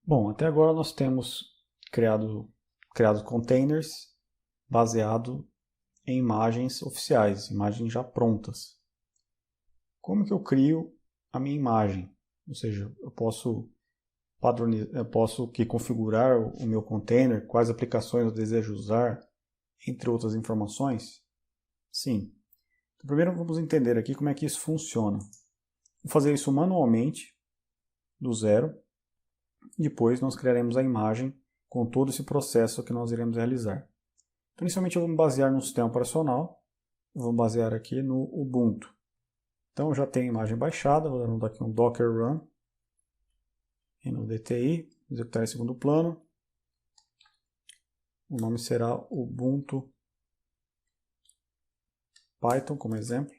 Bom, até agora nós temos criado containers baseado em imagens oficiais, imagens já prontas. Como que eu crio a minha imagem? Ou seja, eu posso configurar o meu container, quais aplicações eu desejo usar, entre outras informações? Sim. Então, primeiro vamos entender aqui como é que isso funciona. Vou fazer isso manualmente, do zero. Depois nós criaremos a imagem com todo esse processo que nós iremos realizar. Então, inicialmente eu vou me basear no sistema operacional, vou basear aqui no Ubuntu. Então eu já tenho a imagem baixada, vou dar aqui um Docker Run, e no DTI, executar em segundo plano. O nome será Ubuntu Python, como exemplo,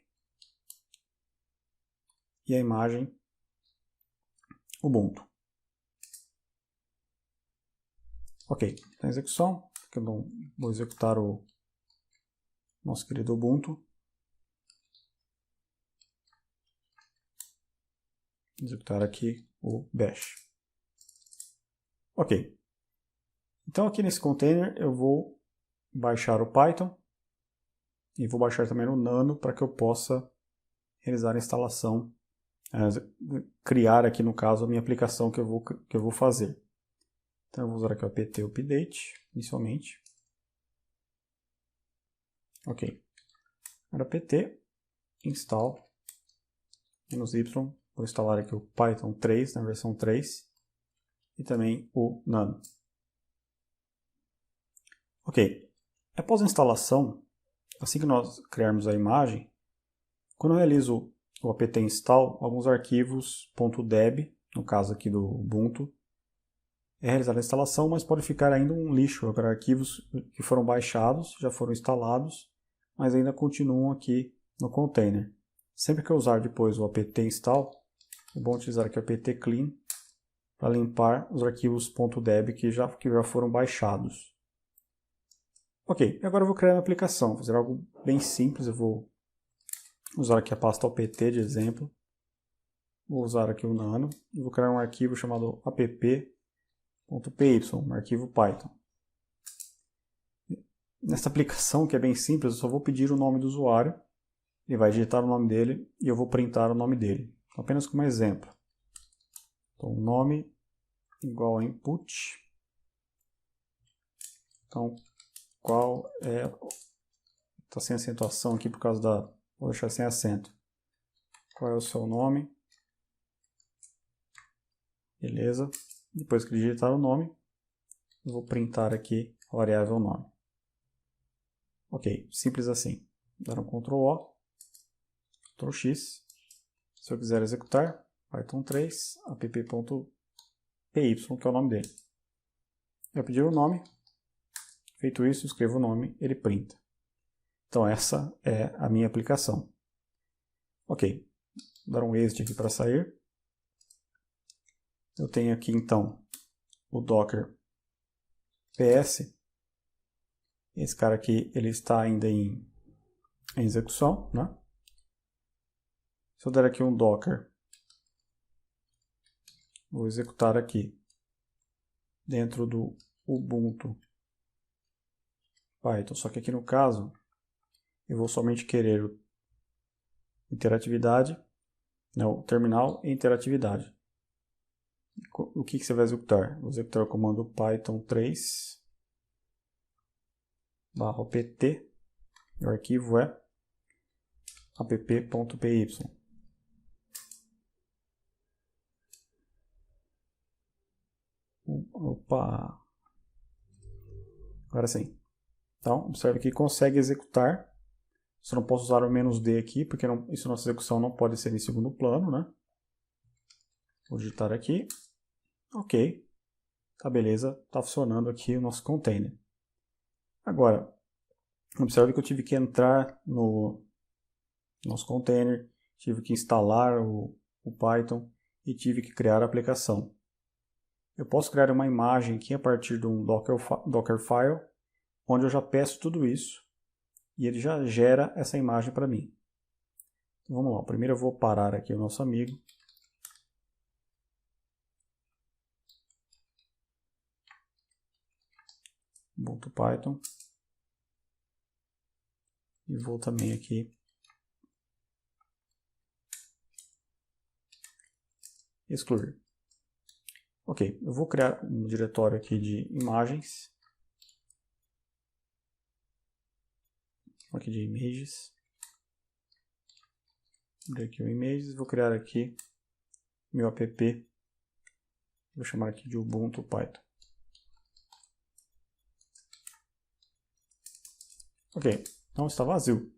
e a imagem Ubuntu. Ok, está em execução. Aqui eu vou executar o nosso querido Ubuntu. Executar aqui o Bash. Ok. Então aqui nesse container eu vou baixar o Python e vou baixar também o Nano para que eu possa realizar a instalação, criar aqui no caso a minha aplicação que eu vou fazer. Então eu vou usar aqui o apt update inicialmente. Ok. Agora apt install -y, vou instalar aqui o Python 3 na versão 3 e também o Nano. Ok. Após a instalação, assim que nós criarmos a imagem, quando eu realizo o apt install, alguns arquivos .deb, no caso aqui do Ubuntu, é realizada a instalação, mas pode ficar ainda um lixo para arquivos que foram baixados, já foram instalados, mas ainda continuam aqui no container. Sempre que eu usar depois o apt install, é bom utilizar aqui o apt clean para limpar os arquivos .deb que já foram baixados. Ok, agora eu vou criar uma aplicação, vou fazer algo bem simples, eu vou usar aqui a pasta apt de exemplo, vou usar aqui o Nano e vou criar um arquivo chamado app.py, um arquivo Python. Nessa aplicação, que é bem simples, eu só vou pedir o nome do usuário, ele vai digitar o nome dele e eu vou printar o nome dele. Então, apenas como exemplo. Então, nome igual a input. Então, qual é... Está sem acentuação aqui por causa da... Vou deixar sem acento. Qual é o seu nome? Beleza. Depois que digitar o nome, eu vou printar aqui a variável nome. Ok, simples assim. Dar um Ctrl O, Ctrl X. Se eu quiser executar, Python 3, app.py, que é o nome dele. Eu pedir o nome, feito isso, escrevo o nome, ele printa. Então essa é a minha aplicação. Ok, vou dar um exit aqui para sair. Eu tenho aqui então o Docker PS. Esse cara aqui ele está ainda em execução, né? Se eu der aqui um Docker, vou executar aqui dentro do Ubuntu Python. Só que aqui no caso, eu vou somente querer interatividade, o terminal e interatividade. O que você vai executar? Vou executar o comando python 3 /pt. O arquivo é app.py. Opa! Agora sim. Então, observe que consegue executar. Só não posso usar o "-d" aqui, porque isso nossa execução não pode ser em segundo plano, né? Vou digitar aqui. Ok. Tá, beleza. Tá funcionando aqui o nosso container. Agora, observe que eu tive que entrar no nosso container, tive que instalar o Python e tive que criar a aplicação. Eu posso criar uma imagem aqui a partir de um Dockerfile, onde eu já peço tudo isso e ele já gera essa imagem para mim. Então, vamos lá, primeiro eu vou parar aqui o nosso amigo. Ubuntu Python. E vou também aqui excluir. Ok, eu vou criar um diretório aqui de imagens. Aqui de images. Abrir aqui o images, vou criar aqui meu app. Vou chamar aqui de Ubuntu Python. Ok, então está vazio.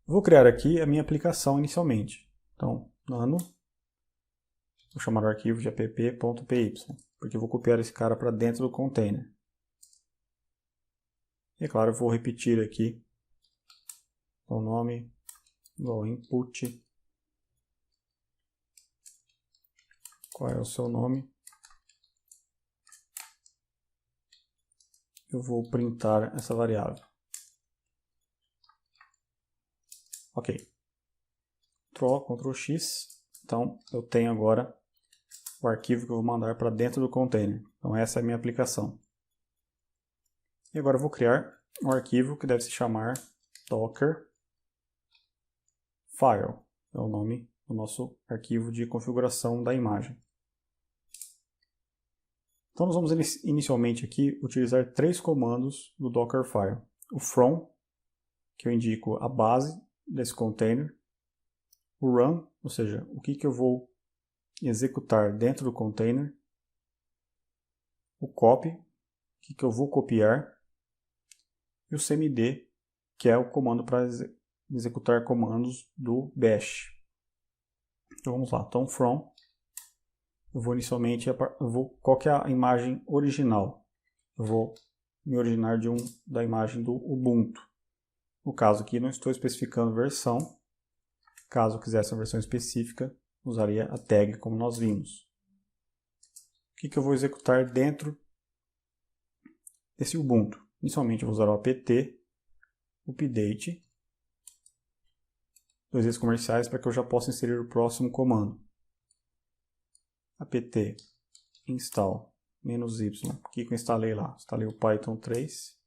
Vou criar aqui a minha aplicação inicialmente. Então, nano, vou chamar o arquivo de app.py, porque eu vou copiar esse cara para dentro do container. E é claro, eu vou repetir aqui o nome igual input. Qual é o seu nome? Eu vou printar essa variável. Ok. Ctrl X. Então, eu tenho agora o arquivo que eu vou mandar para dentro do container. Então, essa é a minha aplicação. E agora eu vou criar um arquivo que deve se chamar Docker File. É o nome do nosso arquivo de configuração da imagem. Então, nós vamos inicialmente aqui utilizar 3 comandos do Dockerfile. O from, que eu indico a base desse container. O run, ou seja, o que eu vou executar dentro do container. O copy, o que eu vou copiar. E o cmd, que é o comando para executar comandos do bash. Então vamos lá. Então from, eu vou inicialmente, qual que é a imagem original? Eu vou me originar da imagem do Ubuntu. No caso aqui não estou especificando versão. Caso eu quisesse uma versão específica, usaria a tag como nós vimos. O que eu vou executar dentro desse Ubuntu? Inicialmente eu vou usar o apt update, 2 vezes comerciais, para que eu já possa inserir o próximo comando. apt install -y, o que eu instalei lá? Instalei o Python 3.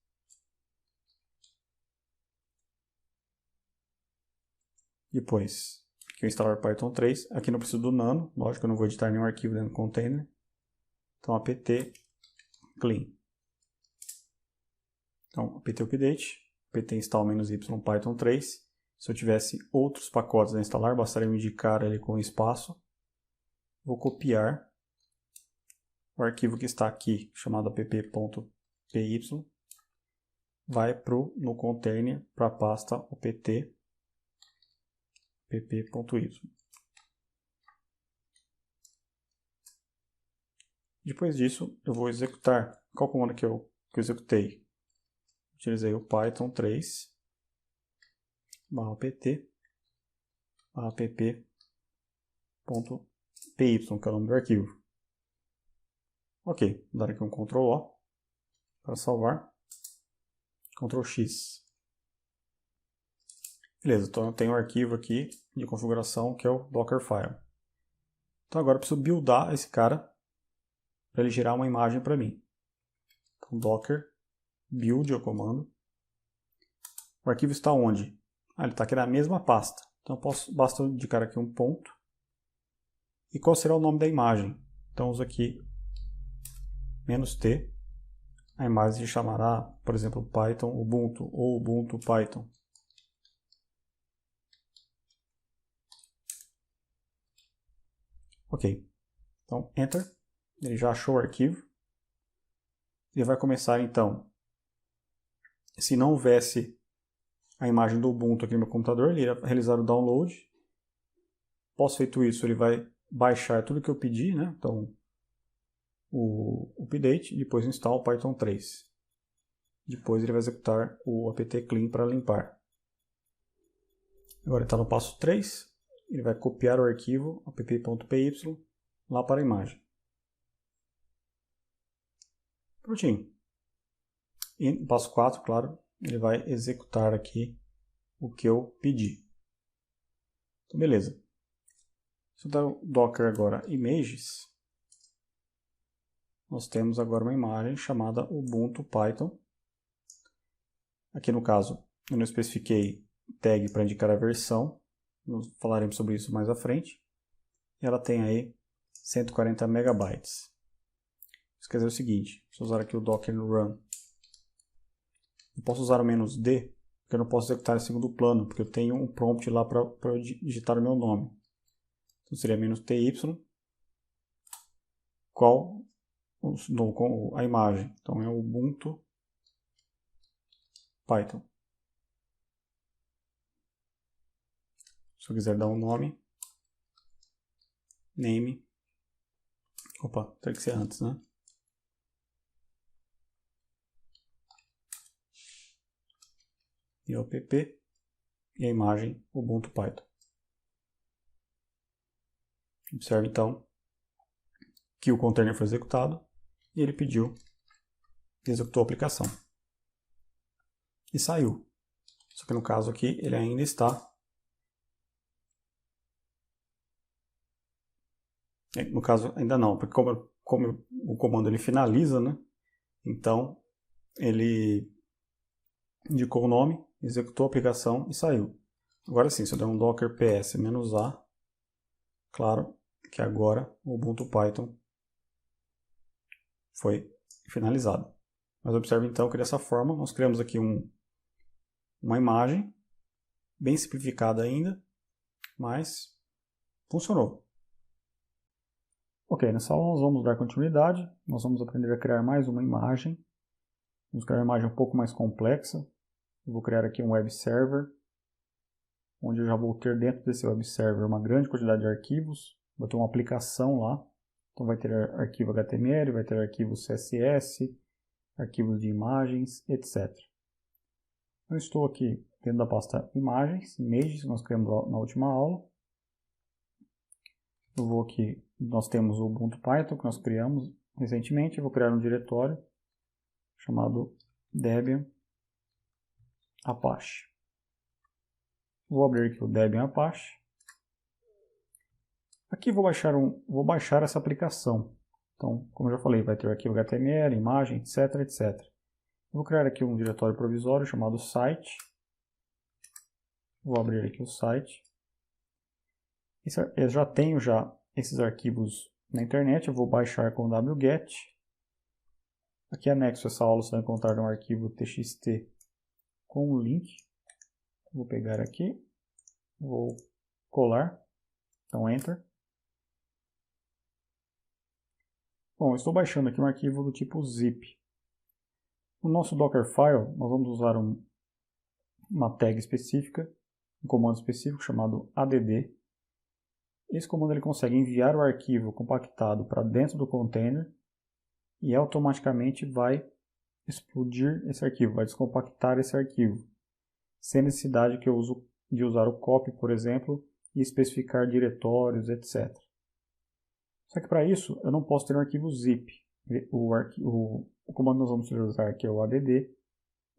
Depois que eu instalar o Python 3, aqui não preciso do nano, lógico que eu não vou editar nenhum arquivo dentro do container. Então apt clean. Então apt update, apt install -y Python 3. Se eu tivesse outros pacotes a instalar, bastaria eu indicar ele com espaço. Vou copiar o arquivo que está aqui, chamado app.py, vai no container para a pasta apt pp.y. Depois disso, eu vou executar. Qual comando que eu executei? Utilizei o Python 3 /apt app.py, que é o nome do arquivo. Ok, vou dar aqui um Ctrl O para salvar. Ctrl X. Beleza, então eu tenho um arquivo aqui de configuração que é o Dockerfile. Então agora eu preciso buildar esse cara para ele gerar uma imagem para mim. Então docker build é o comando. O arquivo está onde? Ele está aqui na mesma pasta. Então basta eu indicar aqui um ponto. E qual será o nome da imagem? Então uso aqui -t. A imagem se chamará, por exemplo, Python Ubuntu ou Ubuntu Python. Ok. Então, Enter. Ele já achou o arquivo. Ele vai começar, então, se não houvesse a imagem do Ubuntu aqui no meu computador, ele irá realizar o download. Após feito isso, ele vai baixar tudo que eu pedi, né? Então, o update, depois install Python 3. Depois ele vai executar o apt clean para limpar. Agora está no passo 3, ele vai copiar o arquivo app.py lá para a imagem. Prontinho. E no passo 4, claro, ele vai executar aqui o que eu pedi. Então, beleza. Se eu dar o Docker agora images, nós temos agora uma imagem chamada Ubuntu Python. Aqui no caso, eu não especifiquei tag para indicar a versão, nós falaremos sobre isso mais à frente. E ela tem aí 140 megabytes. Isso quer dizer o seguinte, se eu usar aqui o docker run, eu posso usar o "-d", porque eu não posso executar em segundo plano, porque eu tenho um prompt lá para eu digitar o meu nome. Então seria "-ty", qual a imagem. Então é o Ubuntu Python. Se eu quiser dar um nome, name, opa, tem que ser antes, né? E o app e a imagem Ubuntu Python. Observe então que o container foi executado e ele pediu, executou a aplicação. E saiu. Só que no caso aqui ele ainda está. No caso ainda não, porque como o comando ele finaliza, né? Então ele indicou o nome, executou a aplicação e saiu. Agora sim, se eu der um docker ps-a, claro que agora o Ubuntu Python foi finalizado. Mas observe então que dessa forma nós criamos aqui uma imagem bem simplificada ainda, mas funcionou. Ok, nessa aula nós vamos dar continuidade, nós vamos aprender a criar mais uma imagem. Vamos criar uma imagem um pouco mais complexa. Eu vou criar aqui um web server, onde eu já vou ter dentro desse web server uma grande quantidade de arquivos. Vou ter uma aplicação lá, então vai ter arquivo HTML, vai ter arquivo CSS, arquivos de imagens, etc. Eu estou aqui dentro da pasta imagens, images, que nós criamos na última aula. Eu vou aqui, nós temos o Ubuntu Python que nós criamos recentemente. Eu vou criar um diretório chamado Debian Apache. Vou abrir aqui o Debian Apache. Aqui vou baixar essa aplicação. Então, como eu já falei, vai ter arquivo HTML, imagem, etc, etc. Vou criar aqui um diretório provisório chamado site. Vou abrir aqui o site. Eu já tenho esses arquivos na internet, eu vou baixar com o wget. Aqui anexo a essa aula você vai encontrar um arquivo txt com um link. Vou pegar aqui, vou colar, então Enter. Bom, estou baixando aqui um arquivo do tipo zip. No nosso Dockerfile, nós vamos usar uma tag específica, um comando específico chamado add. Esse comando ele consegue enviar o arquivo compactado para dentro do container e automaticamente vai explodir esse arquivo, vai descompactar esse arquivo, sem necessidade que eu de usar o copy, por exemplo, e especificar diretórios, etc. Só que para isso eu não posso ter um arquivo zip. O comando que nós vamos usar aqui é o add,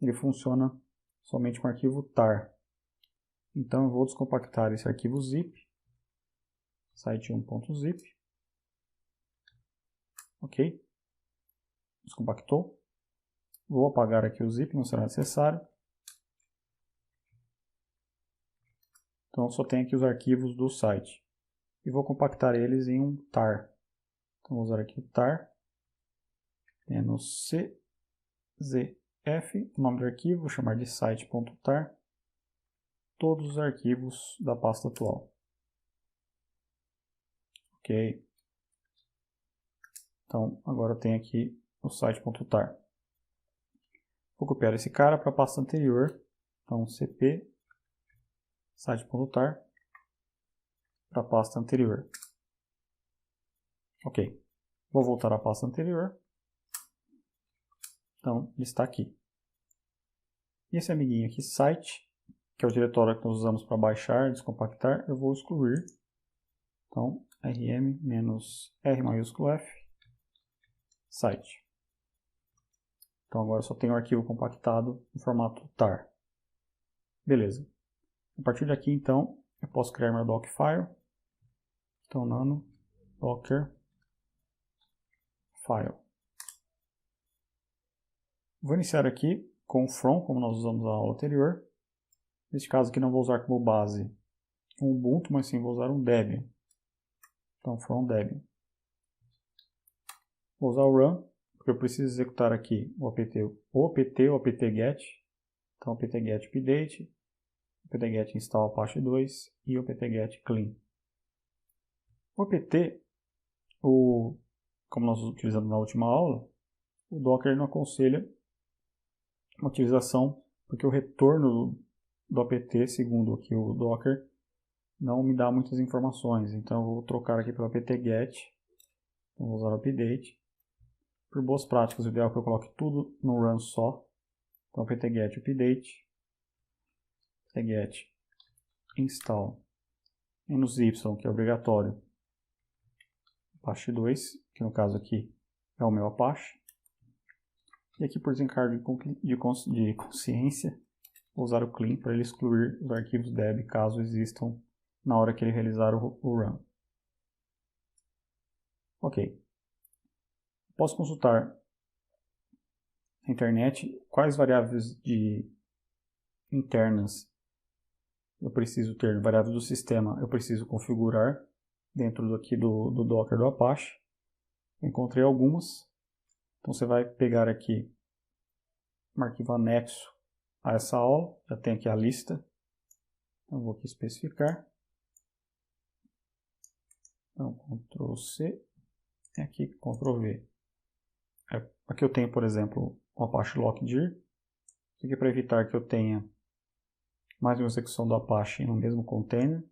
ele funciona somente com o arquivo tar. Então eu vou descompactar esse arquivo zip, site1.zip, ok, descompactou. Vou apagar aqui o zip, não será necessário. Então só tenho aqui os arquivos do site. E vou compactar eles em um tar. Então vou usar aqui o tar, -czf, o nome do arquivo, vou chamar de site.tar, todos os arquivos da pasta atual. Ok. Então agora eu tenho aqui o site.tar. Vou copiar esse cara para a pasta anterior. Então cp site.tar para a pasta anterior. Ok. Vou voltar à pasta anterior. Então ele está aqui. E esse amiguinho aqui, site, que é o diretório que nós usamos para baixar, descompactar, eu vou excluir. Então rm-r maiúsculo F site. Então agora só tenho o arquivo compactado no formato tar. Beleza. A partir daqui então eu posso criar meu Dockfile. Então nano docker file. Vou iniciar aqui com o from, como nós usamos na aula anterior. Neste caso aqui não vou usar como base um Ubuntu, mas sim vou usar um Debian. Então, from Debian. Vou usar o run, porque eu preciso executar aqui o apt-get. Então, apt-get update, apt-get install Apache 2 e o apt-get clean. O apt, como nós utilizamos na última aula, o Docker não aconselha uma utilização, porque o retorno do apt, segundo aqui o Docker, não me dá muitas informações. Então, eu vou trocar aqui pelo apt-get. Então, vou usar o update. Por boas práticas, o ideal é que eu coloque tudo no run só. Então, apt-get update, apt-get install -y, que é obrigatório, Apache 2, que no caso aqui é o meu Apache. E aqui, por desencargo de consciência, vou usar o clean para ele excluir os arquivos deb caso existam na hora que ele realizar o run. Ok. Posso consultar na internet quais variáveis internas eu preciso ter, variáveis do sistema eu preciso configurar dentro aqui do Docker do Apache. Encontrei algumas. Então você vai pegar aqui um arquivo anexo a essa aula, já tem aqui a lista. Então vou aqui especificar. Então Ctrl C e aqui Ctrl V. Aqui eu tenho, por exemplo, o Apache Lockdir. Isso aqui é para evitar que eu tenha mais uma execução do Apache no mesmo container.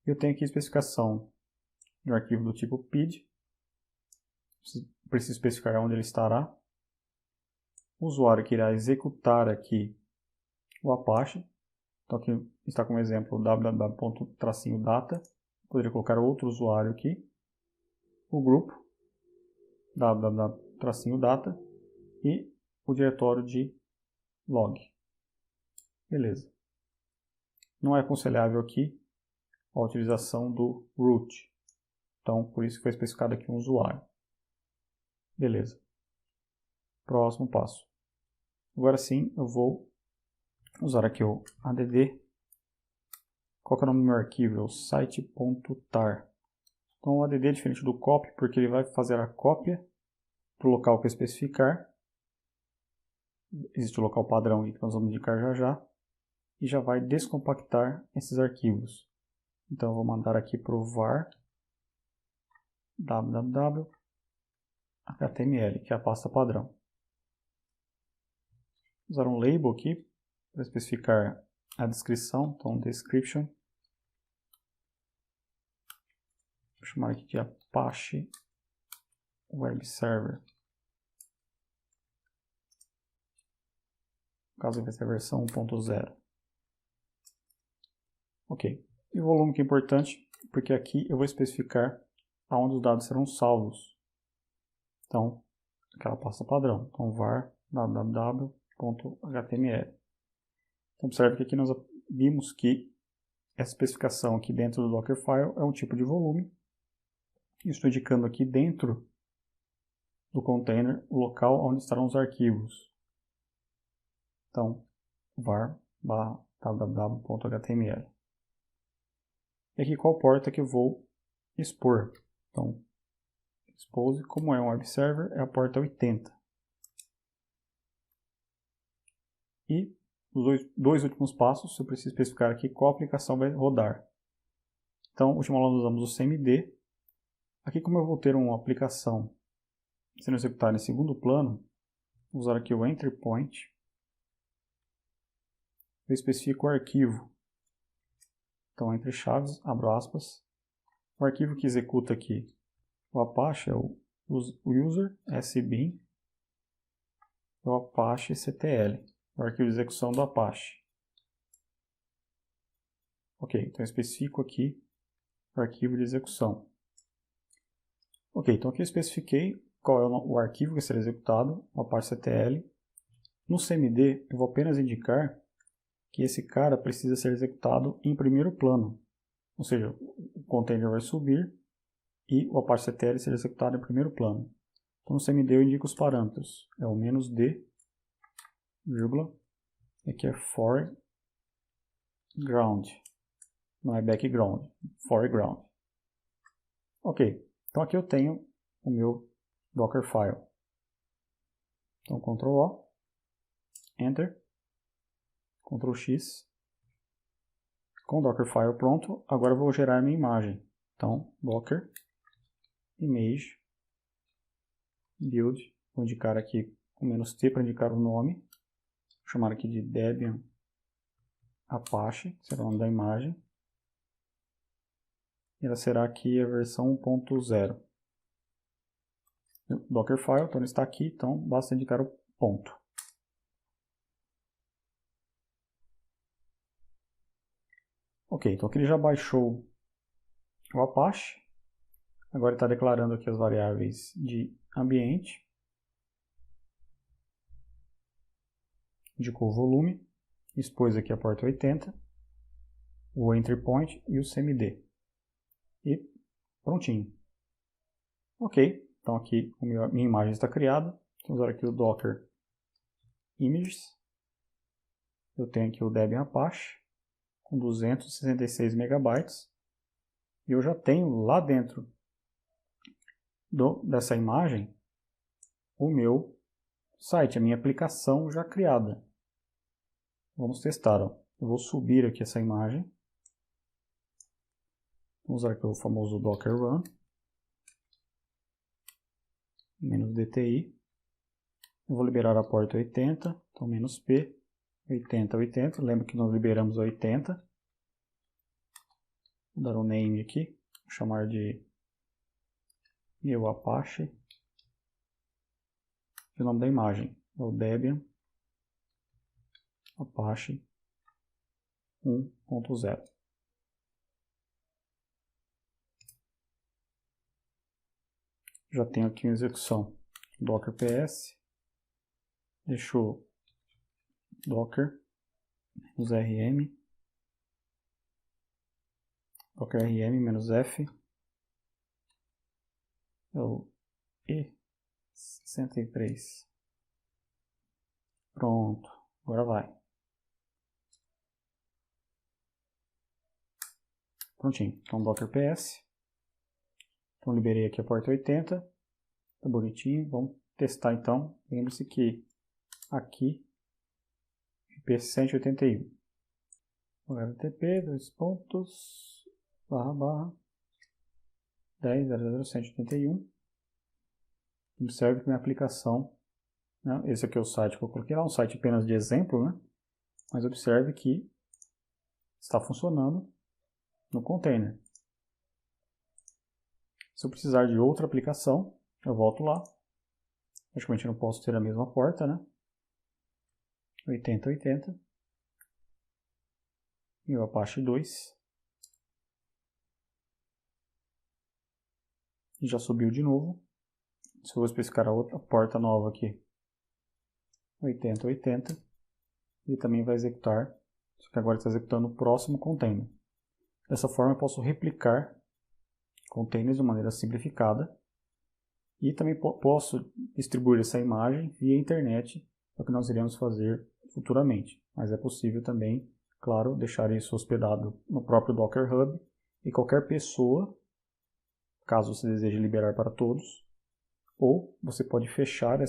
Eu tenho aqui a especificação de um arquivo do tipo PID. Preciso especificar onde ele estará. O usuário que irá executar aqui o Apache. Então aqui está como exemplo www.data. Poderia colocar outro usuário aqui. O grupo www.data e o diretório de log. Beleza. Não é aconselhável aqui a utilização do root. Então, por isso que foi especificado aqui um usuário. Beleza. Próximo passo. Agora sim, eu vou usar aqui o add. Qual que é o nome do meu arquivo? É o site.tar. Então, o add é diferente do copy, porque ele vai fazer a cópia para o local que eu especificar. Existe o local padrão que nós vamos indicar já já. E já vai descompactar esses arquivos. Então, eu vou mandar aqui para o var www.html, que é a pasta padrão. Vou usar um label aqui para especificar a descrição, então description. Vou chamar aqui de Apache Web Server. No caso vai ser a versão 1.0. Ok. E o volume que é importante, porque aqui eu vou especificar aonde os dados serão salvos. Então, aquela pasta padrão. Então, var www.html. Então, observe que aqui nós vimos que essa especificação aqui dentro do Dockerfile é um tipo de volume. Estou indicando aqui dentro do container o local onde estarão os arquivos. Então, var www.html. E aqui qual porta que eu vou expor. Então, expose, como é um web server, é a porta 80. E os dois últimos passos, eu preciso especificar aqui qual aplicação vai rodar. Então, na última aula nós usamos o cmd. Aqui, como eu vou ter uma aplicação sendo executada em segundo plano, vou usar aqui o entry point. Eu especifico o arquivo. Então, entre chaves, abro aspas. O arquivo que executa aqui o Apache é o user sbin, é o Apache ctl, o arquivo de execução do Apache. Ok, então eu especifico aqui o arquivo de execução. Ok, então aqui eu especifiquei qual é o arquivo que será executado, o Apache ctl. No cmd, eu vou apenas indicar que esse cara precisa ser executado em primeiro plano. Ou seja, o container vai subir e o Apache ctl será executado em primeiro plano. Então no cmd eu indico os parâmetros. É o -d vírgula, aqui é foreground, não é background, foreground. Ok, então aqui eu tenho o meu Dockerfile. Então Ctrl O, Enter, Ctrl X. Com o Dockerfile pronto, agora eu vou gerar minha imagem. Então, Docker, Image, Build, vou indicar aqui o "-t" para indicar o nome. Vou chamar aqui de Debian Apache, que será o nome da imagem. E ela será aqui a versão 1.0. Dockerfile, então ele está aqui, então basta indicar o ponto. Ok, então aqui ele já baixou o Apache. Agora ele está declarando aqui as variáveis de ambiente. Indicou o volume, expôs aqui a porta 80, o entry point e o CMD. E prontinho. Ok, então aqui minha imagem está criada. Vamos usar aqui o Docker Images. Eu tenho aqui o Debian Apache com 266 megabytes. E eu já tenho lá dentro dessa imagem o meu site, a minha aplicação já criada. Vamos testar. Ó. Eu vou subir aqui essa imagem. Vamos usar aqui o famoso Docker Run. -dti. Eu vou liberar a porta 80. Então -p. 80, 80. Lembra que nós liberamos a 80. Vou dar um name aqui. Vou chamar de meu Apache. E o nome da imagem é o Debian Apache 1.0. Já tenho aqui uma execução Docker PS. Deixou Docker -rm. Docker rm -f. É o E63. Pronto, agora vai. Prontinho, então Docker PS. Então liberei aqui a porta 80. Tá bonitinho, vamos testar então. Lembre-se que aqui IP 181. HTTP, 2.//10.0.0.181. Observe que minha aplicação, né, esse aqui é o site que eu coloquei lá, um site apenas de exemplo, né? Mas observe que está funcionando no container. Se eu precisar de outra aplicação, eu volto lá. Praticamente não posso ter a mesma porta, né? 80, 80. E o Apache 2. E já subiu de novo. Se eu vou especificar a outra porta nova aqui, 80, 80. Ele também vai executar, só que agora está executando o próximo container. Dessa forma eu posso replicar containers de maneira simplificada. E também posso distribuir essa imagem via internet, é o que nós iremos fazer futuramente. Mas é possível também, claro, deixar isso hospedado no próprio Docker Hub e qualquer pessoa, caso você deseje liberar para todos, ou você pode fechar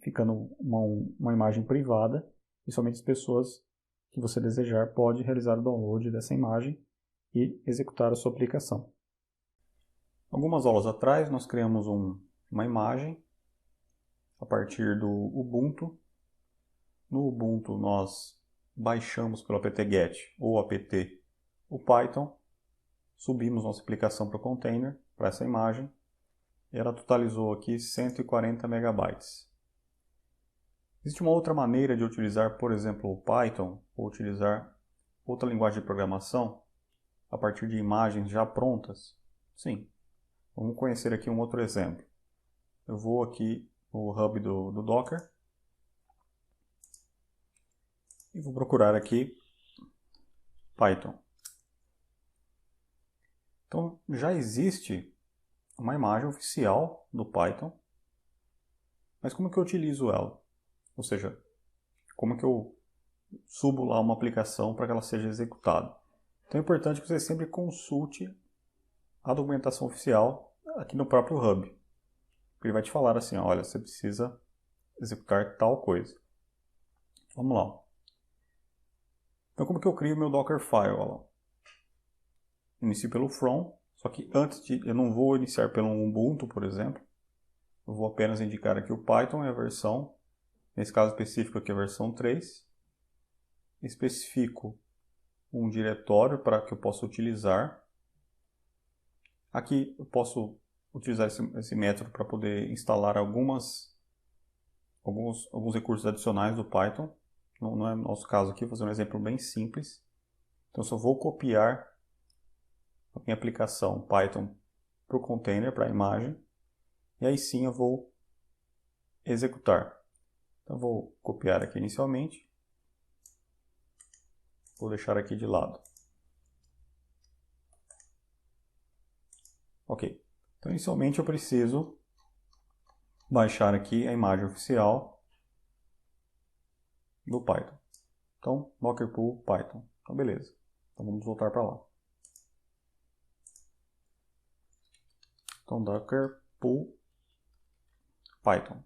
ficando uma imagem privada e somente as pessoas que você desejar pode realizar o download dessa imagem e executar a sua aplicação. Algumas aulas atrás nós criamos uma imagem a partir do Ubuntu. No Ubuntu nós baixamos pelo apt-get ou apt o Python, subimos nossa aplicação para o container, para essa imagem, e ela totalizou aqui 140 megabytes. Existe uma outra maneira de utilizar, por exemplo, o Python, ou utilizar outra linguagem de programação a partir de imagens já prontas? Sim. Vamos conhecer aqui um outro exemplo. Eu vou aqui no hub do Docker e vou procurar aqui Python. Então já existe uma imagem oficial do Python, mas como que eu utilizo ela? Ou seja, como que eu subo lá uma aplicação para que ela seja executada. Então é importante que você sempre consulte a documentação oficial aqui no próprio Hub. Ele vai te falar assim, olha, você precisa executar tal coisa. Vamos lá. Então como que eu crio meu Dockerfile? Olha lá. Inicio pelo from, só que antes de... eu não vou iniciar pelo Ubuntu, por exemplo. Eu vou apenas indicar aqui o Python e a versão, nesse caso específico aqui a versão 3. Especifico um diretório para que eu possa utilizar. Aqui eu posso utilizar esse método para poder instalar alguns recursos adicionais do Python. Não é o nosso caso aqui, vou fazer um exemplo bem simples. Então eu só vou copiar a minha aplicação Python para o container, para a imagem. E aí sim eu vou executar. Então eu vou copiar aqui inicialmente. Vou deixar aqui de lado. Ok. Então inicialmente eu preciso baixar aqui a imagem oficial do Python. Então, Docker Pool Python. Então beleza. Então vamos voltar para lá. Então Docker Pool Python.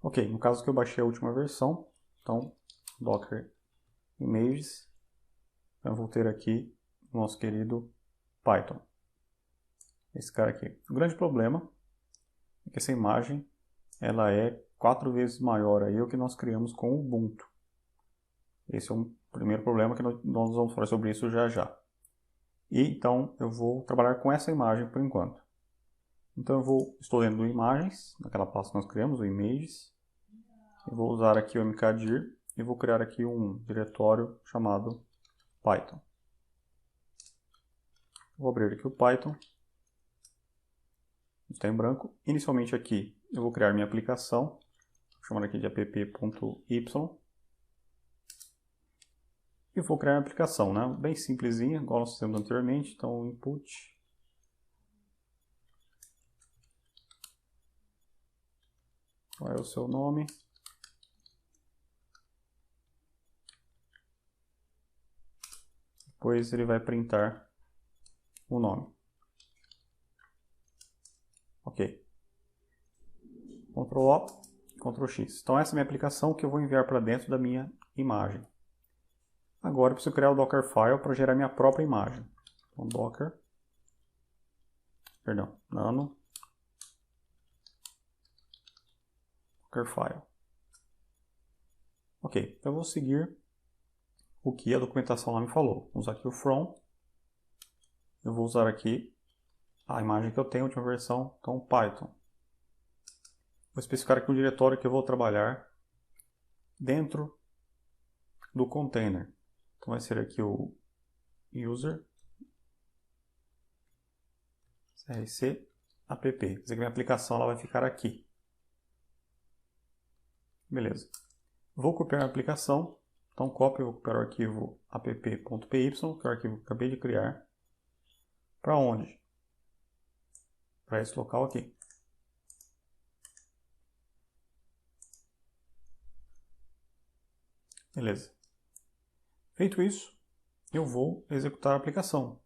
Ok, no caso que eu baixei a última versão, então Docker Images, eu vou ter aqui o nosso querido Python. Esse cara aqui. O grande problema é que essa imagem ela é 4 vezes maior aí o que nós criamos com o Ubuntu. Esse é um primeiro problema que nós vamos falar sobre isso já já. E então eu vou trabalhar com essa imagem por enquanto. Então estou dentro do imagens, naquela pasta que nós criamos, o images. Eu vou usar aqui o mkdir e vou criar aqui um diretório chamado Python. Vou abrir aqui o Python. Está em branco. Inicialmente aqui eu vou criar minha aplicação, chamando aqui de app.y. E vou criar uma aplicação, né? Bem simplesinha, igual nós fizemos anteriormente. Então, input. Qual é o seu nome? Depois ele vai printar o nome. Ok. Ctrl O, Ctrl X. Então essa é a minha aplicação que eu vou enviar para dentro da minha imagem. Agora eu preciso criar o Dockerfile para gerar minha própria imagem. Então nano Dockerfile. Ok, então eu vou seguir o que a documentação lá me falou. Vou usar aqui o from. Eu vou usar aqui a imagem que eu tenho, a última versão, então Python. Vou especificar aqui o diretório que eu vou trabalhar dentro do container. Então vai ser aqui o user crc app. Quer dizer que minha aplicação ela vai ficar aqui. Beleza. Vou copiar a aplicação. Então copio, vou copiar o arquivo app.py, que é o arquivo que eu acabei de criar. Para onde? Para esse local aqui. Beleza. Feito isso, eu vou executar a aplicação.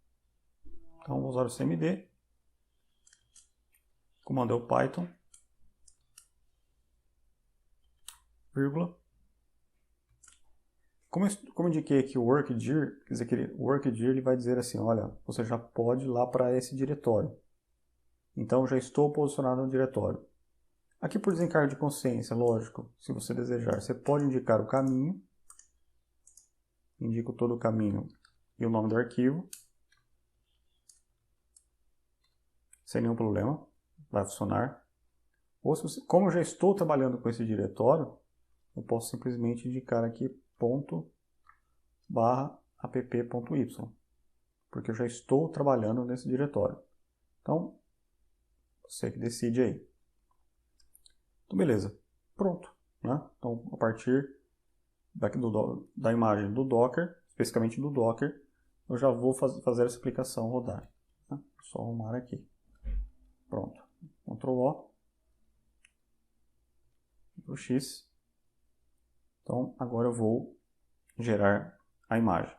Então vou usar o cmd. O comando é o Python, vírgula. Como eu indiquei aqui o workdir, quer dizer que o workdir ele vai dizer assim, olha, você já pode ir lá para esse diretório. Então já estou posicionado no diretório. Aqui por desencargo de consciência, lógico, se você desejar, você pode indicar o caminho. Indico todo o caminho e o nome do arquivo. Sem nenhum problema, vai funcionar. Ou se você, como eu já estou trabalhando com esse diretório, eu posso simplesmente indicar aqui ./app.y, porque eu já estou trabalhando nesse diretório. Então, você que decide aí. Então, beleza. Pronto. Né? Então, a partir da imagem do Docker, especificamente do Docker, eu já vou fazer essa aplicação rodar. Né? Só arrumar aqui. Pronto. Ctrl O, Ctrl X. Então agora eu vou gerar a imagem.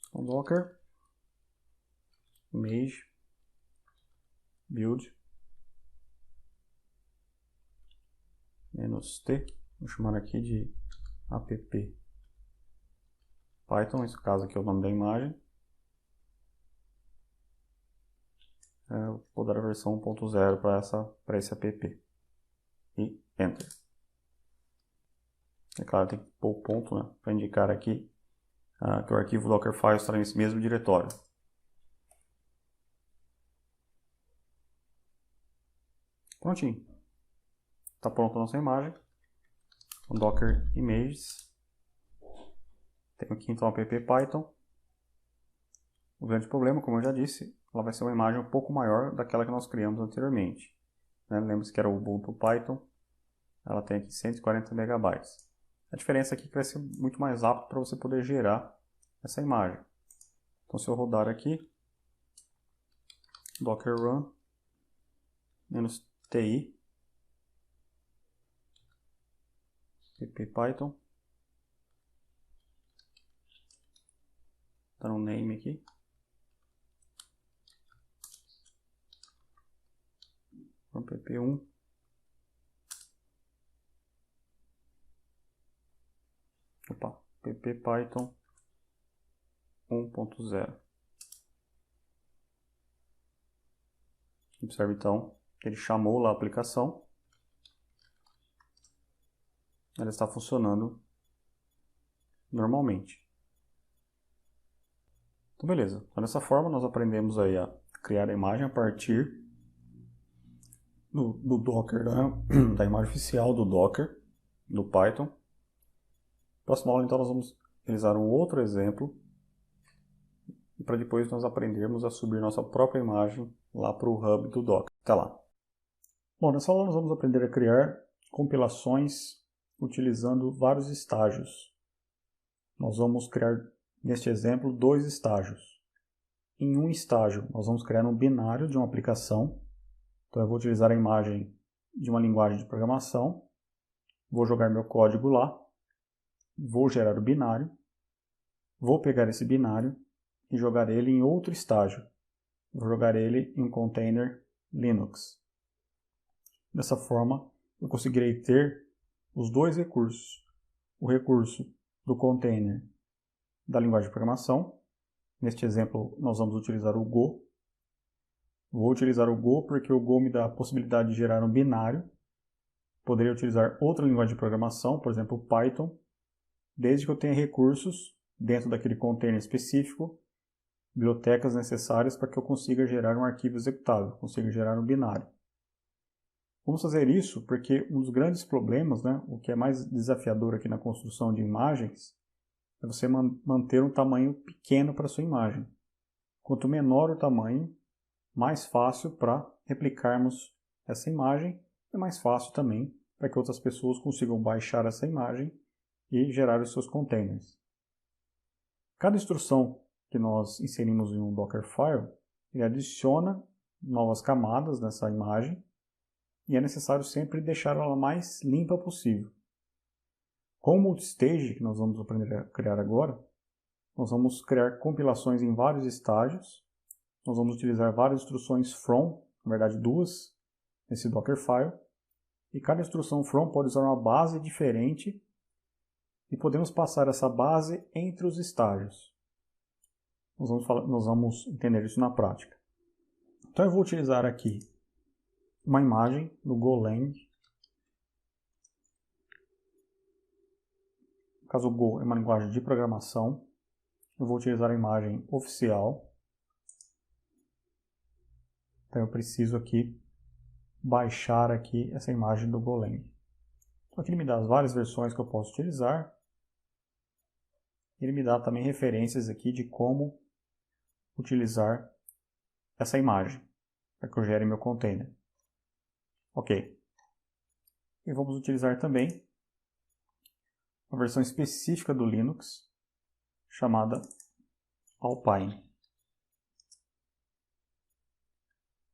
Então, Docker, image, build, -t, vou chamar aqui de app Python, esse caso aqui é o nome da imagem. Eu vou dar a versão 1.0 para esse app. E Enter. É claro, tem que pôr o ponto, né, para indicar aqui que o arquivo Dockerfile está nesse mesmo diretório. Prontinho. Está pronta a nossa imagem. O Docker Images. Tenho aqui então o app Python. O grande problema, como eu já disse, ela vai ser uma imagem um pouco maior daquela que nós criamos anteriormente. Lembra-se que era o Ubuntu Python. Ela tem aqui 140 MB. A diferença aqui é que vai ser muito mais rápido para você poder gerar essa imagem. Então, se eu rodar aqui, docker run, -ti, app Python, está no name aqui. app1, app Python 1.0. Observe então que ele chamou lá a aplicação. Ela está funcionando normalmente. Então beleza. Então, dessa forma nós aprendemos aí a criar a imagem a partir do Docker, da imagem oficial do Docker, do Python. Próxima aula então nós vamos utilizar um outro exemplo e para depois nós aprendermos a subir nossa própria imagem lá para o hub do Docker. Até lá. Bom, nessa aula nós vamos aprender a criar compilações utilizando vários estágios. Nós vamos criar, neste exemplo, 2 estágios. Em um estágio, nós vamos criar um binário de uma aplicação. Então eu vou utilizar a imagem de uma linguagem de programação, vou jogar meu código lá, vou gerar o binário, vou pegar esse binário e jogar ele em outro estágio. Vou jogar ele em um container Linux. Dessa forma, eu conseguirei ter os 2 recursos. O recurso do container da linguagem de programação. Neste exemplo, nós vamos utilizar o Go. Vou utilizar o Go porque o Go me dá a possibilidade de gerar um binário. Poderia utilizar outra linguagem de programação, por exemplo, o Python, desde que eu tenha recursos dentro daquele container específico, bibliotecas necessárias para que eu consiga gerar um arquivo executável, consiga gerar um binário. Vamos fazer isso porque um dos grandes problemas, o que é mais desafiador aqui na construção de imagens, é você manter um tamanho pequeno para a sua imagem. Quanto menor o tamanho, mais fácil para replicarmos essa imagem, é mais fácil também para que outras pessoas consigam baixar essa imagem e gerar os seus containers. Cada instrução que nós inserimos em um Dockerfile, ele adiciona novas camadas nessa imagem e é necessário sempre deixar ela mais limpa possível. Com o multistage, que nós vamos aprender a criar agora, nós vamos criar compilações em vários estágios. Nós vamos utilizar várias instruções from, na verdade 2, nesse Dockerfile. E cada instrução from pode usar uma base diferente e podemos passar essa base entre os estágios. Nós vamos entender isso na prática. Então eu vou utilizar aqui uma imagem no Golang. No caso, o Go é uma linguagem de programação. Eu vou utilizar a imagem oficial. Então eu preciso aqui baixar aqui essa imagem do Golang. Então aqui ele me dá as várias versões que eu posso utilizar. Ele me dá também referências aqui de como utilizar essa imagem para que eu gere meu container. Ok. E vamos utilizar também uma versão específica do Linux chamada Alpine.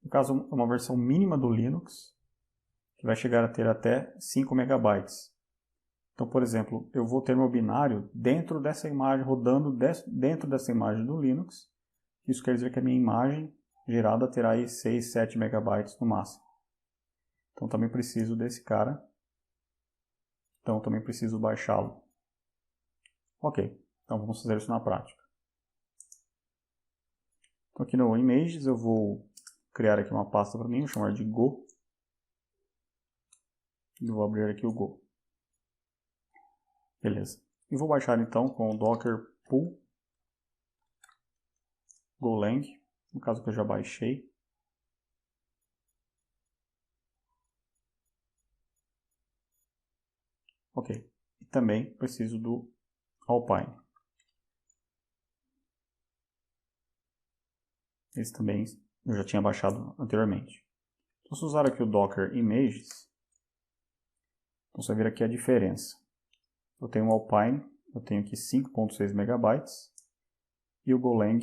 no caso uma versão mínima do Linux, que vai chegar a ter até 5 megabytes. Então, por exemplo, eu vou ter meu binário dentro dessa imagem, rodando dentro dessa imagem do Linux. Isso quer dizer que a minha imagem gerada terá aí 6, 7 megabytes no máximo. Então também preciso desse cara. Então também preciso baixá-lo. Ok, então vamos fazer isso na prática. Então aqui no Images eu vou criar aqui uma pasta para mim, vou chamar de Go. E vou abrir aqui o Go. Beleza. E vou baixar então com o docker pull Golang, no caso que eu já baixei. Ok. E também preciso do Alpine. Esse também eu já tinha baixado anteriormente. Então, se usar aqui o Docker Images, então você vai ver aqui a diferença. Eu tenho o Alpine, eu tenho aqui 5.6 megabytes, e o Golang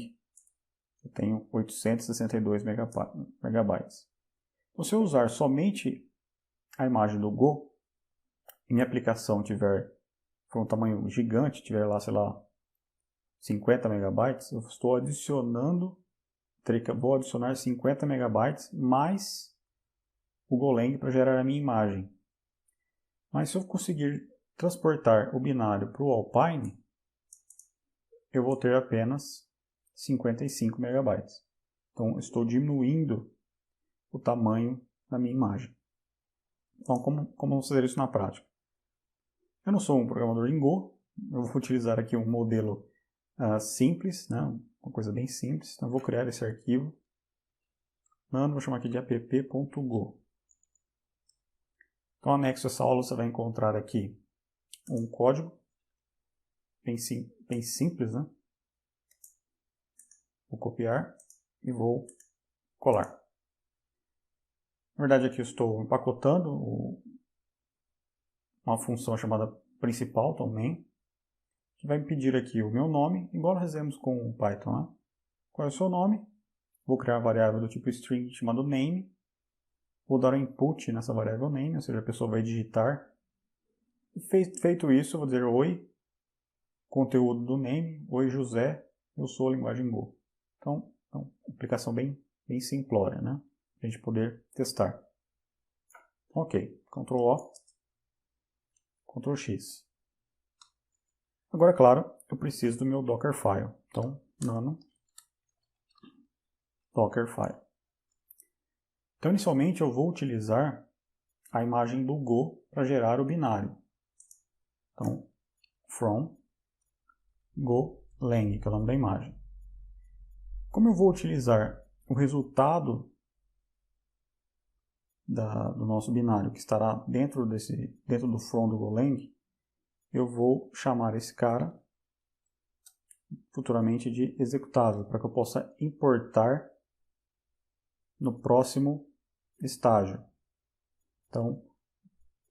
eu tenho 862 megabytes. Então, se eu usar somente a imagem do Go, e minha aplicação for um tamanho gigante, tiver lá, sei lá, 50 megabytes, eu estou adicionando, vou adicionar 50 megabytes mais o Golang para gerar a minha imagem. Mas se eu conseguir transportar o binário para o Alpine, eu vou ter apenas 55 megabytes. Então, estou diminuindo o tamanho da minha imagem. Então, como vamos fazer isso na prática? Eu não sou um programador em Go, eu vou utilizar aqui um modelo simples, né? Uma coisa bem simples. Então, eu vou criar esse arquivo. Vou chamar aqui de app.go. Então, anexo a essa aula, você vai encontrar aqui um código bem simples, né? Vou copiar e vou colar. Na verdade, aqui eu estou empacotando uma função chamada principal, então main, que vai me pedir aqui o meu nome, igual nós fizemos com o Python, né? Qual é o seu nome? Vou criar uma variável do tipo string chamado name. Vou dar um input nessa variável name, ou seja, a pessoa vai digitar. Feito isso, eu vou dizer oi, conteúdo do name, oi José, eu sou a linguagem Go. Então aplicação bem simplória, né? Para a gente poder testar. Ok, Ctrl O, Ctrl X. Agora, claro, eu preciso do meu Dockerfile. Então, nano Dockerfile. Então, inicialmente, eu vou utilizar a imagem do Go para gerar o binário. Então, from Golang, que é o nome da imagem. Como eu vou utilizar o resultado do nosso binário, que estará dentro do from do Golang, eu vou chamar esse cara futuramente de executável, para que eu possa importar no próximo estágio. Então,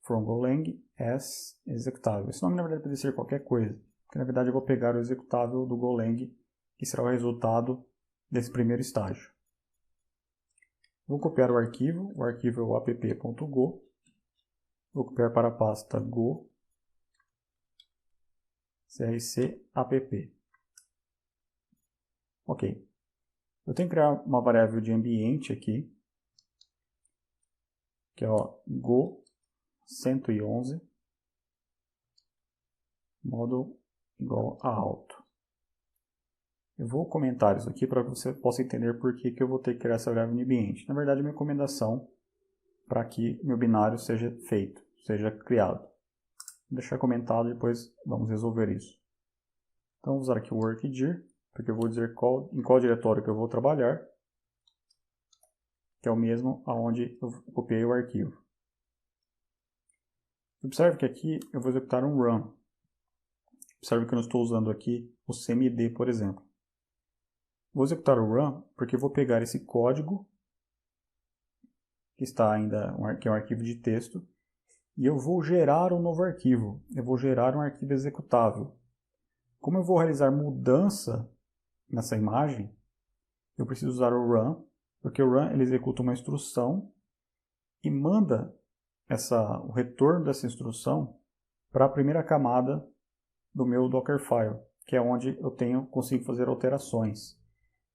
from Golang as executável. Esse nome, na verdade, pode ser qualquer coisa, porque na verdade eu vou pegar o executável do Golang, que será o resultado desse primeiro estágio. Vou copiar o arquivo é o app.go, vou copiar para a pasta go crc app. Ok. Eu tenho que criar uma variável de ambiente aqui, que é go 111 modo igual a alto. Eu vou comentar isso aqui para que você possa entender por que eu vou ter que criar essa variável de ambiente. Na verdade, é uma recomendação para que meu binário seja criado. Vou deixar comentado e depois vamos resolver isso. Então, vou usar aqui o workdir, porque eu vou dizer em qual diretório que eu vou trabalhar, que é o mesmo aonde eu copiei o arquivo. Observe que aqui eu vou executar um run. Observe que eu não estou usando aqui o cmd, por exemplo. Vou executar o run porque eu vou pegar esse código, que está ainda que é um arquivo de texto, e eu vou gerar um novo arquivo. Eu vou gerar um arquivo executável. Como eu vou realizar mudança nessa imagem, eu preciso usar o run Porque o run ele executa uma instrução e manda o retorno dessa instrução para a primeira camada do meu Dockerfile, que é onde eu consigo fazer alterações.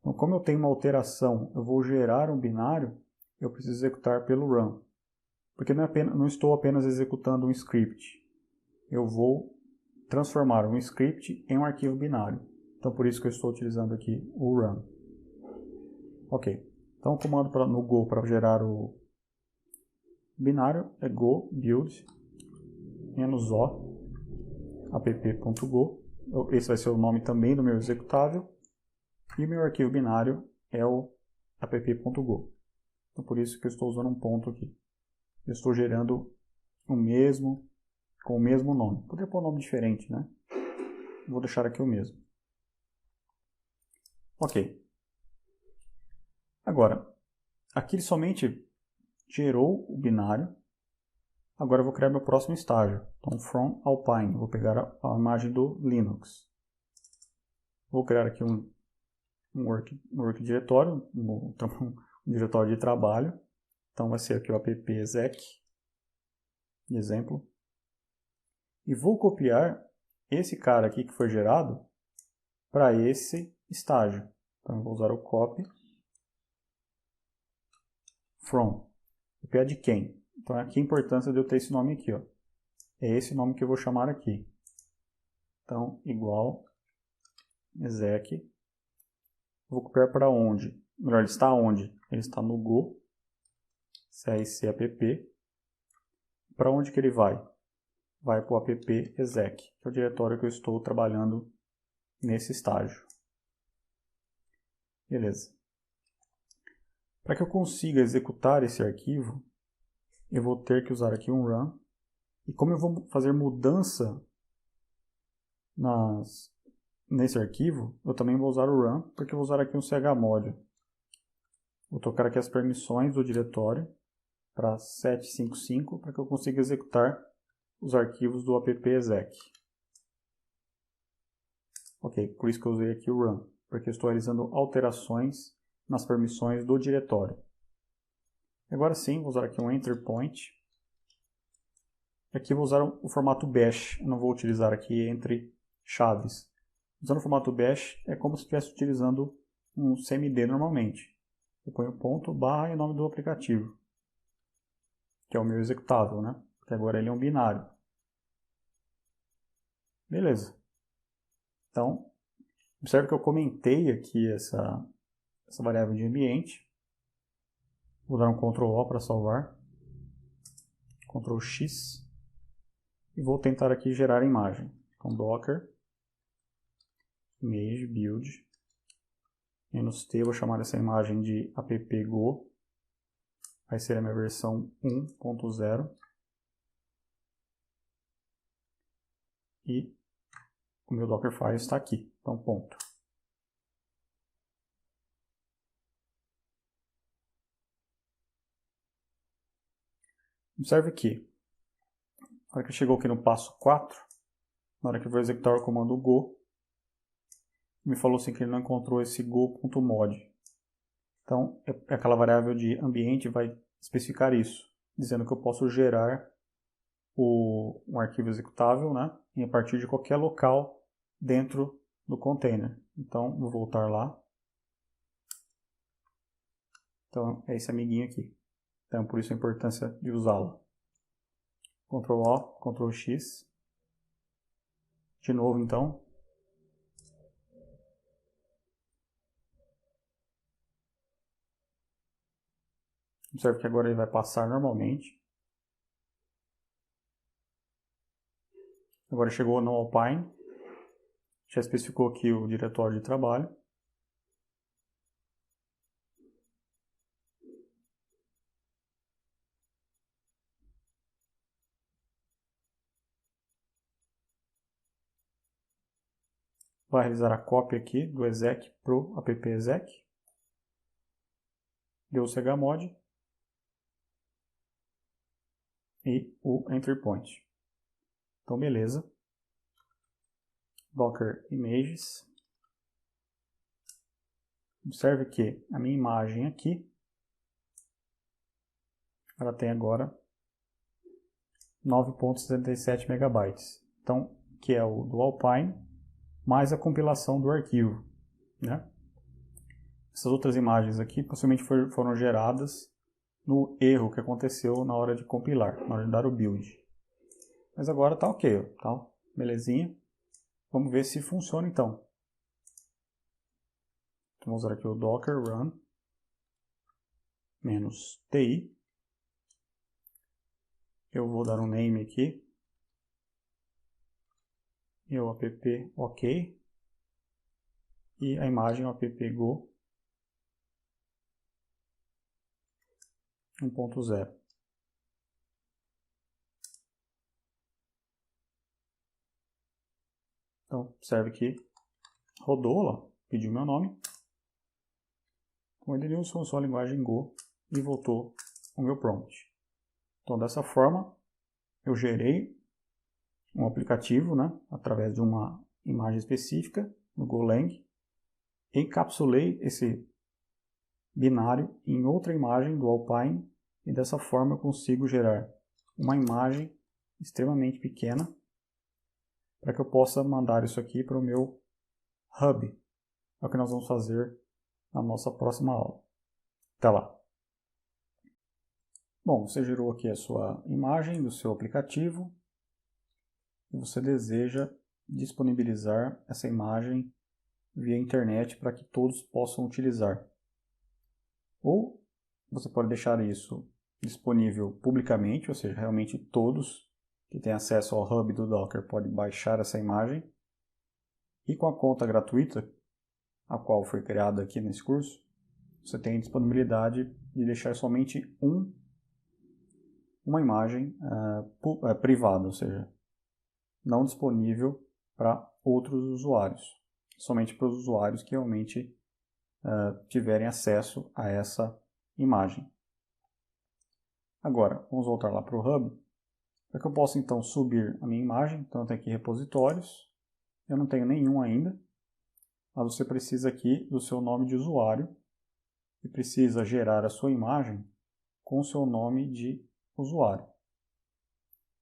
Então, como eu tenho uma alteração, eu vou gerar um binário, eu preciso executar pelo run. Porque não estou apenas executando um script. Eu vou transformar um script em um arquivo binário. Então, por isso que eu estou utilizando aqui o run. Ok. Então, o comando no Go para gerar o binário é go build -o app.go. Esse vai ser o nome também do meu executável. E o meu arquivo binário é o app.go. Então, por isso que eu estou usando um ponto aqui. Eu estou gerando com o mesmo nome. Poderia pôr um nome diferente, né? Vou deixar aqui o mesmo. Ok. Agora, aqui ele somente gerou o binário. Agora eu vou criar meu próximo estágio. Então, from Alpine. Vou pegar a imagem do Linux. Vou criar aqui um work diretório, um diretório de trabalho. Então, vai ser aqui o app-exec, de exemplo. E vou copiar esse cara aqui que foi gerado para esse estágio. Então, eu vou usar o copy from. Copiar de quem? Então, aqui a importância de eu ter esse nome aqui. Ó. É esse nome que eu vou chamar aqui. Então, igual exec. Vou copiar para onde? Melhor, ele está onde? Ele está no Go, CRC-app. Para onde que ele vai? Vai para o app-exec, que é o diretório que eu estou trabalhando nesse estágio. Beleza. Para que eu consiga executar esse arquivo, eu vou ter que usar aqui um run. E como eu vou fazer mudança nesse arquivo, eu também vou usar o run, porque eu vou usar aqui um chmod. Vou trocar aqui as permissões do diretório para 755, para que eu consiga executar os arquivos do app-exec. Ok, por isso que eu usei aqui o run, porque eu estou realizando alterações nas permissões do diretório. Agora sim, vou usar aqui um enter point. Aqui eu vou usar o formato bash, eu não vou utilizar aqui entre chaves. Usando o formato bash é como se estivesse utilizando um CMD normalmente. Eu ponho ponto, barra e o nome do aplicativo, que é o meu executável, né? Porque agora ele é um binário. Beleza. Então, observe que eu comentei aqui essa variável de ambiente. Vou dar um Ctrl O para salvar. Ctrl X. E vou tentar aqui gerar a imagem. Então, Docker, image, build, -t, vou chamar essa imagem de app.go. Vai ser a minha versão 1.0. E o meu Dockerfile está aqui. Então, ponto. Observe que, na hora que chegou aqui no passo 4, na hora que eu vou executar o comando go, me falou assim que ele não encontrou esse go.mod. Então, aquela variável de ambiente vai especificar isso, dizendo que eu posso gerar um arquivo executável, né, a partir de qualquer local dentro do container. Então, vou voltar lá. Então, é esse amiguinho aqui. Então, por isso a importância de usá-lo. Ctrl O, Ctrl X. De novo, então. Observe que agora ele vai passar normalmente. Agora chegou no Alpine. Já especificou aqui o diretório de trabalho. Vai realizar a cópia aqui do exec para o app-exec. Deu o chmod. E o enter point. Então, beleza. Docker images. Observe que a minha imagem aqui ela tem agora 9.77 megabytes. Então, que é o do Alpine, mais a compilação do arquivo, né? Essas outras imagens aqui possivelmente foram geradas no erro que aconteceu na hora de compilar, na hora de dar o build. Mas agora tá ok, tá? Belezinha. Vamos ver se funciona então. Então, vamos usar aqui o docker run -ti. Eu vou dar um name aqui. E o app ok. E a imagem o app go 1.0. Então, observe que rodou lá, pediu meu nome. O Edenilson usou a linguagem Go e voltou o meu prompt. Então, dessa forma, eu gerei um aplicativo, né, através de uma imagem específica no Golang, encapsulei esse binário em outra imagem do Alpine e dessa forma eu consigo gerar uma imagem extremamente pequena para que eu possa mandar isso aqui para o meu hub. É o que nós vamos fazer na nossa próxima aula. Até lá! Bom, você gerou aqui a sua imagem do seu aplicativo e você deseja disponibilizar essa imagem via internet para que todos possam utilizar. Ou você pode deixar isso disponível publicamente, ou seja, realmente todos que têm acesso ao hub do Docker podem baixar essa imagem. E com a conta gratuita, a qual foi criada aqui nesse curso, você tem disponibilidade de deixar somente uma imagem privada, ou seja, não disponível para outros usuários, somente para os usuários que realmente tiverem acesso a essa imagem. Agora, vamos voltar lá para o Hub, para que eu possa então subir a minha imagem. Então eu tenho aqui repositórios, eu não tenho nenhum ainda, mas você precisa aqui do seu nome de usuário e precisa gerar a sua imagem com o seu nome de usuário.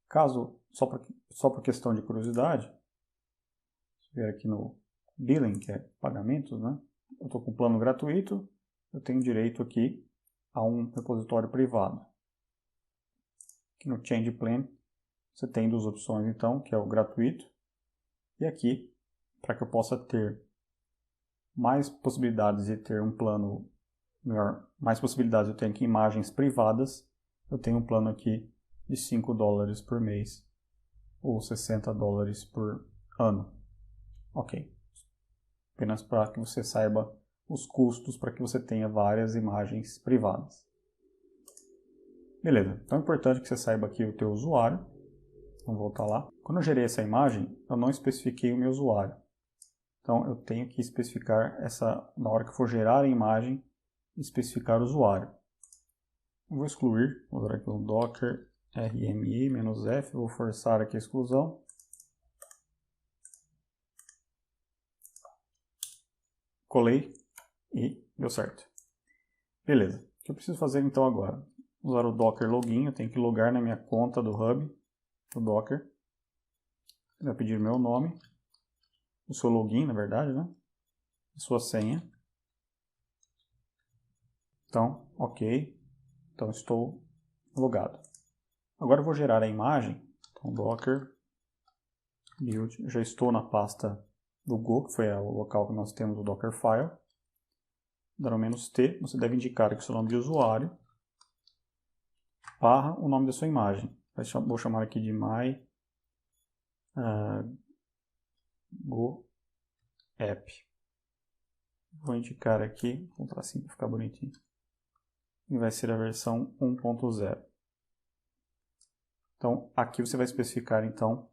Caso, só por questão de curiosidade, se ver aqui no Billing, que é pagamentos, né? Eu estou com plano gratuito, eu tenho direito aqui a um repositório privado. Aqui no Change Plan, você tem duas opções então, que é o gratuito, e aqui, para que eu possa ter mais possibilidades de ter um plano melhor, mais possibilidades eu tenho aqui imagens privadas, eu tenho um plano aqui de $5 por mês, ou $60 por ano. Ok. Apenas para que você saiba os custos para que você tenha várias imagens privadas. Beleza, então é importante que você saiba aqui o teu usuário. Vamos voltar lá. Quando eu gerei essa imagem, eu não especifiquei o meu usuário. Então eu tenho que especificar na hora que for gerar a imagem, especificar o usuário. Eu vou excluir, vou usar aqui o docker rmi-f, vou forçar aqui a exclusão. Colei e deu certo. Beleza, o que eu preciso fazer então agora? Usar o docker login, eu tenho que logar na minha conta do hub, do docker. Vai pedir meu nome, o seu login na verdade, né? A sua senha. Então, ok. Então estou logado. Agora eu vou gerar a imagem. Então docker build, já estou na pasta do Go, que foi o local que nós temos o Dockerfile. Dar o "-t", você deve indicar aqui o seu nome de usuário, barra o nome da sua imagem. Vou chamar aqui de my Go App. Vou indicar aqui, vou botar assim para ficar bonitinho. E vai ser a versão 1.0. Então, aqui você vai especificar então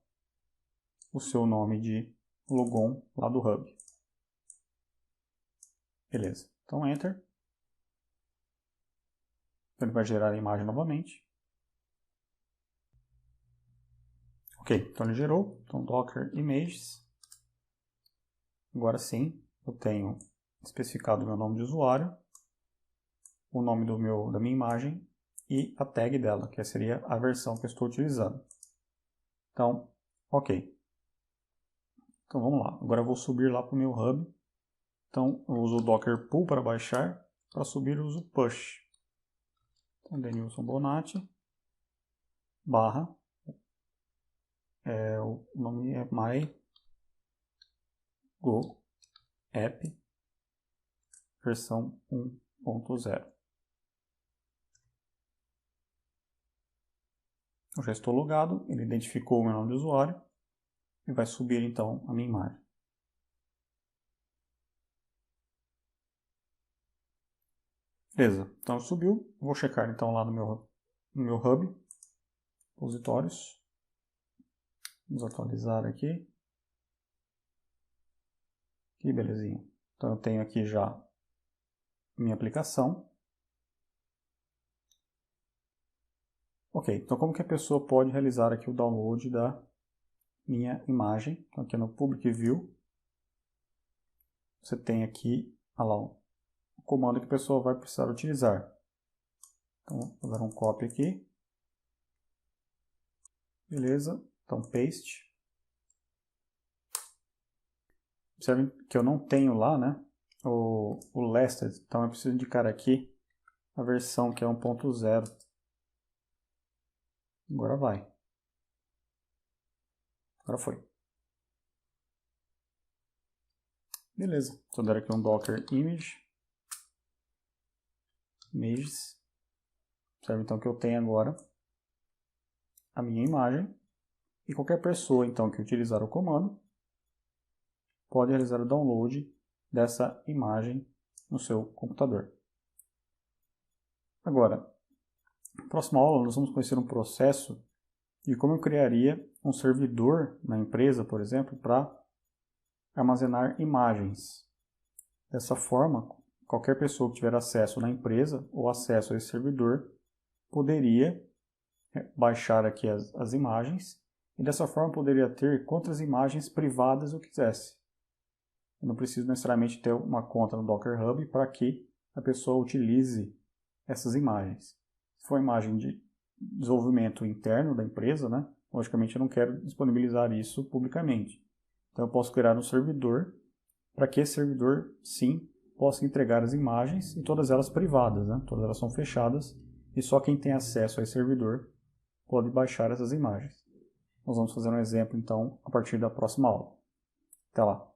o seu nome de logon lá do Hub. Beleza. Então, Enter. Ele vai gerar a imagem novamente. Ok, então ele gerou. Então, Docker Images. Agora sim, eu tenho especificado o meu nome de usuário, o nome da minha imagem e a tag dela, que seria a versão que eu estou utilizando. Então, ok. Então vamos lá. Agora eu vou subir lá para o meu hub. Então eu uso o Docker Pull para baixar. Para subir eu uso o Push. Então Denilson Bonatti barra. O nome é My Go App versão 1.0. Eu já estou logado, ele identificou o meu nome de usuário e vai subir então a minha imagem. Beleza, então subiu. Vou checar então lá no meu hub, repositórios. Vamos atualizar aqui. Que belezinha. Então eu tenho aqui já minha aplicação. Ok, então como que a pessoa pode realizar aqui o download da minha imagem? Então aqui no Public View, você tem aqui, olha lá, o comando que a pessoa vai precisar utilizar. Então vou dar um copy aqui. Beleza, então paste. Observem que eu não tenho lá, né, o lasted, então eu preciso indicar aqui a versão que é 1.0. Agora vai. Agora foi. Beleza. Vou dar aqui um docker image. Images. Observe então que eu tenho agora a minha imagem. E qualquer pessoa então que utilizar o comando pode realizar o download dessa imagem no seu computador. Agora, na próxima aula nós vamos conhecer um processo de como eu criaria um servidor na empresa, por exemplo, para armazenar imagens. Dessa forma, qualquer pessoa que tiver acesso na empresa ou acesso a esse servidor poderia baixar aqui as imagens e dessa forma poderia ter quantas imagens privadas eu quisesse. Eu não preciso necessariamente ter uma conta no Docker Hub para que a pessoa utilize essas imagens. Se for imagem de desenvolvimento interno da empresa, né, logicamente eu não quero disponibilizar isso publicamente. Então eu posso criar um servidor para que esse servidor, sim, possa entregar as imagens e todas elas privadas, né? Todas elas são fechadas e só quem tem acesso a esse servidor pode baixar essas imagens. Nós vamos fazer um exemplo, então, a partir da próxima aula. Até lá!